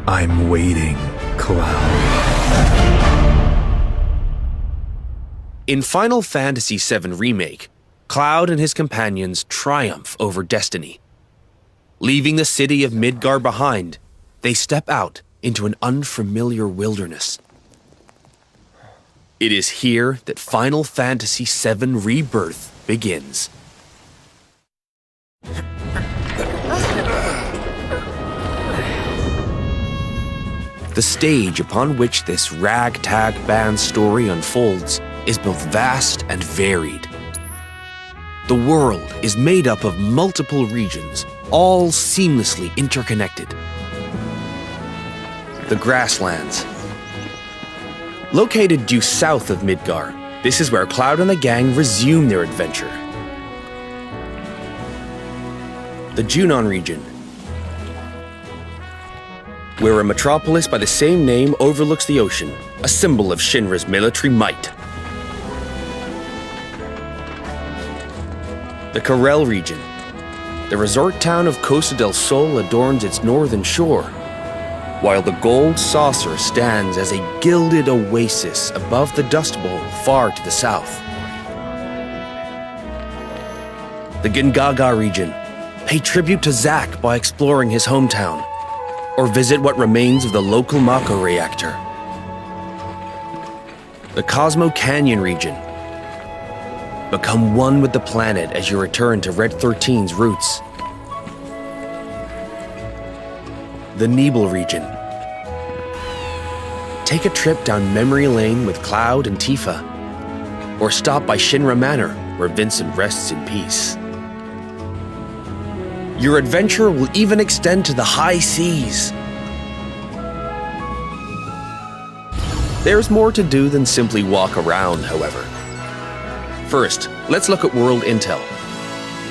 I'm waiting, Cloud. In Final Fantasy VII Remake, Cloud and his companions triumph over destiny. Leaving the city of Midgar behind, they step out into an unfamiliar wilderness. It is here that Final Fantasy VII Rebirth begins. The stage upon which this ragtag band story unfolds is both vast and varied. The world is made up of multiple regions, all seamlessly interconnected. The Grasslands. Located due south of Midgar, this is where Cloud and the gang resume their adventure. The Junon region, where a metropolis by the same name overlooks the ocean, a symbol of Shinra's military might. The Corel region. The resort town of Costa del Sol adorns its northern shore, while the Gold Saucer stands as a gilded oasis above the Dust Bowl far to the south. The Gingaga region. Pay tribute to Zack by exploring his hometown, or visit what remains of the local Mako reactor. The Cosmo Canyon region. Become one with the planet as you return to Red 13's roots. The Nebel region. Take a trip down memory lane with Cloud and Tifa, or stop by Shinra Manor, where Vincent rests in peace. Your adventure will even extend to the high seas. There's more to do than simply walk around, however. First, let's look at world intel.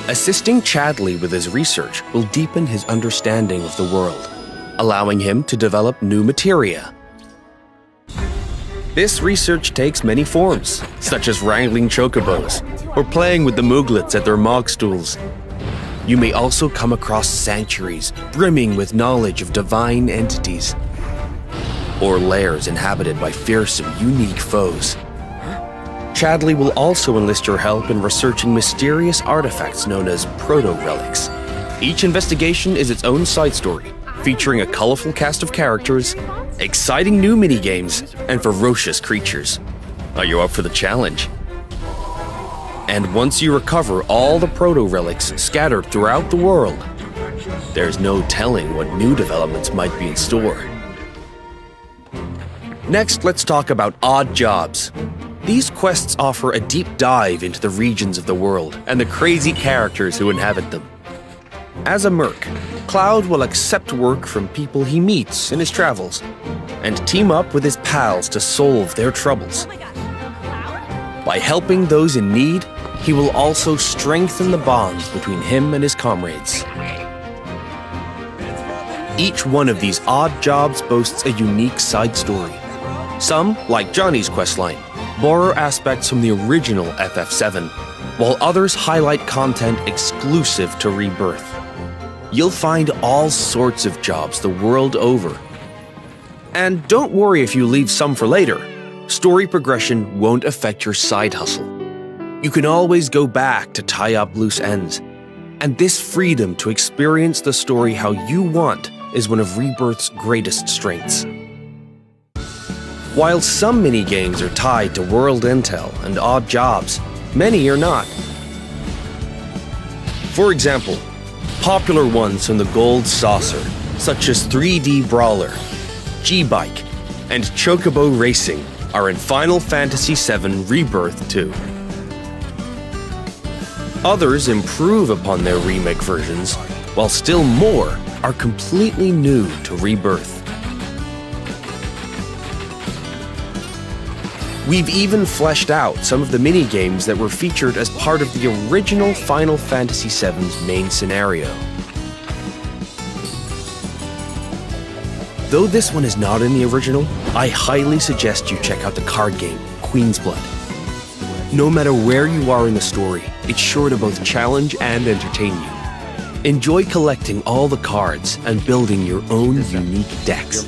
Assisting Chadley with his research will deepen his understanding of the world, allowing him to develop new materia. This research takes many forms, such as wrangling chocobos, or playing with the Mooglets at their Mog stools. You may also come across sanctuaries brimming with knowledge of divine entities, or lairs inhabited by fearsome, unique foes. Chadley will also enlist your help in researching mysterious artifacts known as proto-relics. Each investigation is its own side story, featuring a colorful cast of characters, exciting new minigames, and ferocious creatures. Are you up for the challenge? And once you recover all the proto-relics scattered throughout the world, there's no telling what new developments might be in store. Next, let's talk about odd jobs. These quests offer a deep dive into the regions of the world and the crazy characters who inhabit them. As a merc, Cloud will accept work from people he meets in his travels and team up with his pals to solve their troubles. By helping those in need, he will also strengthen the bonds between him and his comrades. Each one of these odd jobs boasts a unique side story. Some, like Johnny's questline, borrow aspects from the original FF7, while others highlight content exclusive to Rebirth. You'll find all sorts of jobs the world over. And don't worry if you leave some for later. Story progression won't affect your side hustle. You can always go back to tie up loose ends. And this freedom to experience the story how you want is one of Rebirth's greatest strengths. While some minigames are tied to world intel and odd jobs, many are not. For example, popular ones from the Gold Saucer, such as 3D Brawler, G-Bike, and Chocobo Racing, are in Final Fantasy VII Rebirth 2. Others improve upon their remake versions, while still more are completely new to Rebirth. We've even fleshed out some of the mini-games that were featured as part of the original Final Fantasy VII's main scenario. Though this one is not in the original, I highly suggest you check out the card game, Queen's Blood. No matter where you are in the story, it's sure to both challenge and entertain you. Enjoy collecting all the cards and building your own unique decks.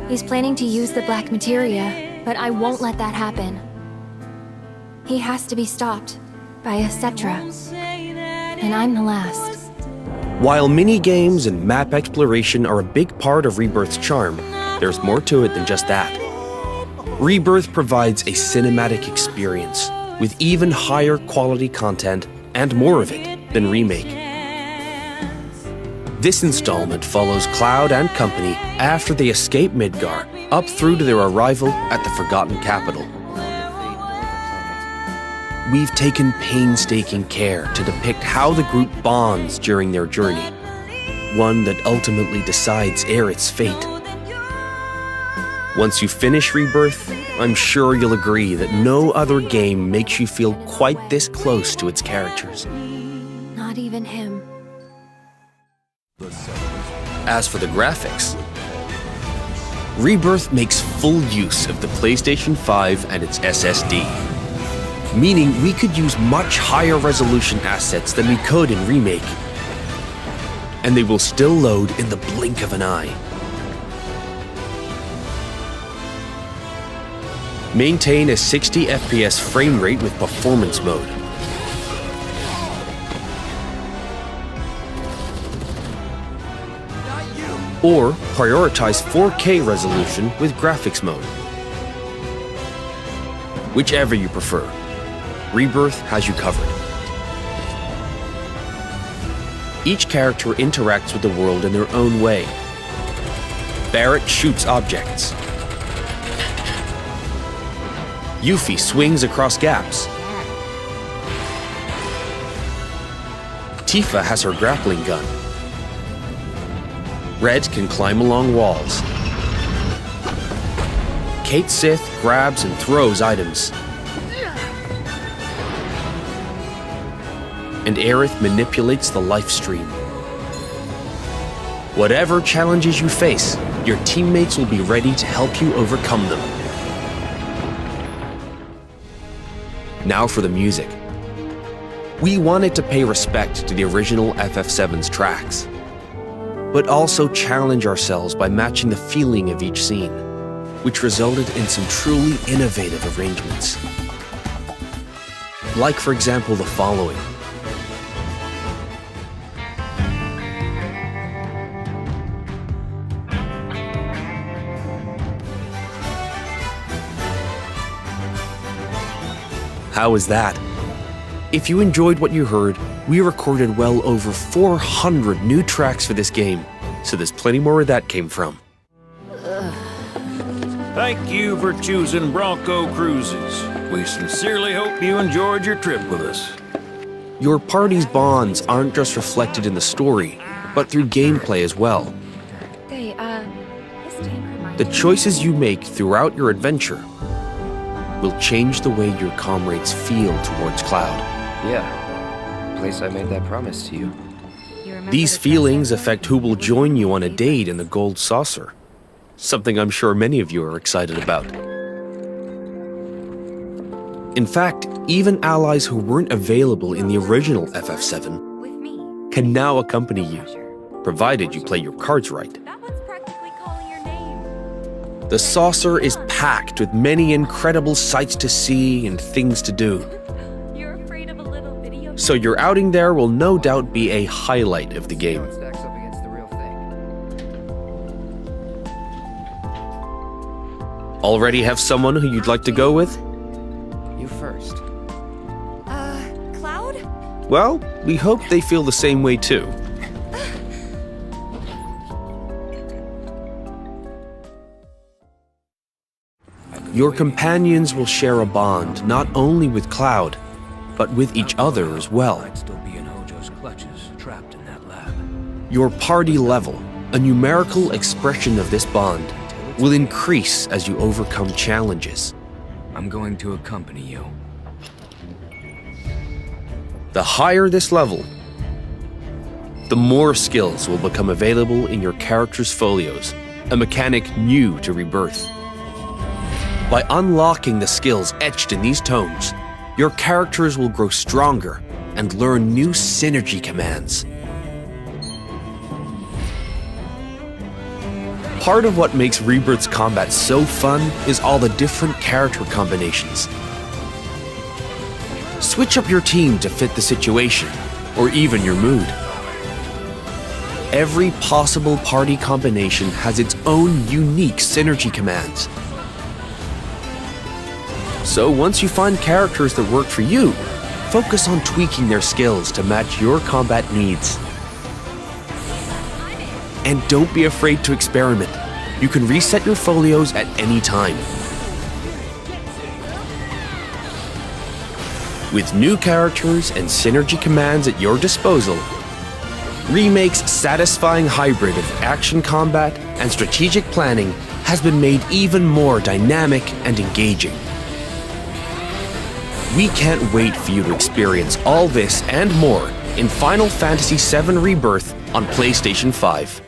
He's planning to use the black materia, but I won't let that happen. He has to be stopped by a Cetra, and I'm the last. While mini-games and map exploration are a big part of Rebirth's charm, there's more to it than just that. Rebirth provides a cinematic experience with even higher quality content and more of it than Remake. This installment follows Cloud and company after they escape Midgar, up through to their arrival at the Forgotten Capital. We've taken painstaking care to depict how the group bonds during their journey, one that ultimately decides Aerith's fate. Once you finish Rebirth, I'm sure you'll agree that no other game makes you feel quite this close to its characters. Not even him. As for the graphics, Rebirth makes full use of the PlayStation 5 and its SSD, meaning we could use much higher resolution assets than we could in Remake, and they will still load in the blink of an eye. Maintain a 60 FPS frame rate with performance mode. Or prioritize 4K resolution with graphics mode. Whichever you prefer, Rebirth has you covered. Each character interacts with the world in their own way. Barrett shoots objects. Yuffie swings across gaps. Tifa has her grappling gun. Red can climb along walls. Kate Sith grabs and throws items. And Aerith manipulates the life stream. Whatever challenges you face, your teammates will be ready to help you overcome them. Now for the music. We wanted to pay respect to the original FF7's tracks, but also challenge ourselves by matching the feeling of each scene, which resulted in some truly innovative arrangements. Like, for example, the following. How was that? If you enjoyed what you heard, we recorded well over 400 new tracks for this game, so there's plenty more where that came from. Thank you for choosing Bronco Cruises. We sincerely hope you enjoyed your trip with us. Your party's bonds aren't just reflected in the story, but through gameplay as well. The choices you make throughout your adventure will change the way your comrades feel towards Cloud. Yeah, place I made that promise to you. These feelings affect who will join you on a date in the Gold Saucer, something I'm sure many of you are excited about. In fact, even allies who weren't available in the original FF7 can now accompany you, provided you play your cards right. The saucer is packed with many incredible sights to see and things to do. So your outing there will no doubt be a highlight of the game. Stacks up against the real thing. Already have someone who you'd like to go with? You first. Cloud? Well, we hope they feel the same way too. Your companions will share a bond not only with Cloud, but with each other as well. Might still be in Hojo's clutches, trapped developed in that lab. Your party level, a numerical expression of this bond, will increase as you overcome challenges. I'm going to accompany you. The higher this level, the more skills will become available in your character's folios, a mechanic new to Rebirth. By unlocking the skills etched in these tomes, your characters will grow stronger and learn new synergy commands. Part of what makes Rebirth's combat so fun is all the different character combinations. Switch up your team to fit the situation, or even your mood. Every possible party combination has its own unique synergy commands. So once you find characters that work for you, focus on tweaking their skills to match your combat needs. And don't be afraid to experiment. You can reset your folios at any time. With new characters and synergy commands at your disposal, Remake's satisfying hybrid of action combat and strategic planning has been made even more dynamic and engaging. We can't wait for you to experience all this and more in Final Fantasy VII Rebirth on PlayStation 5.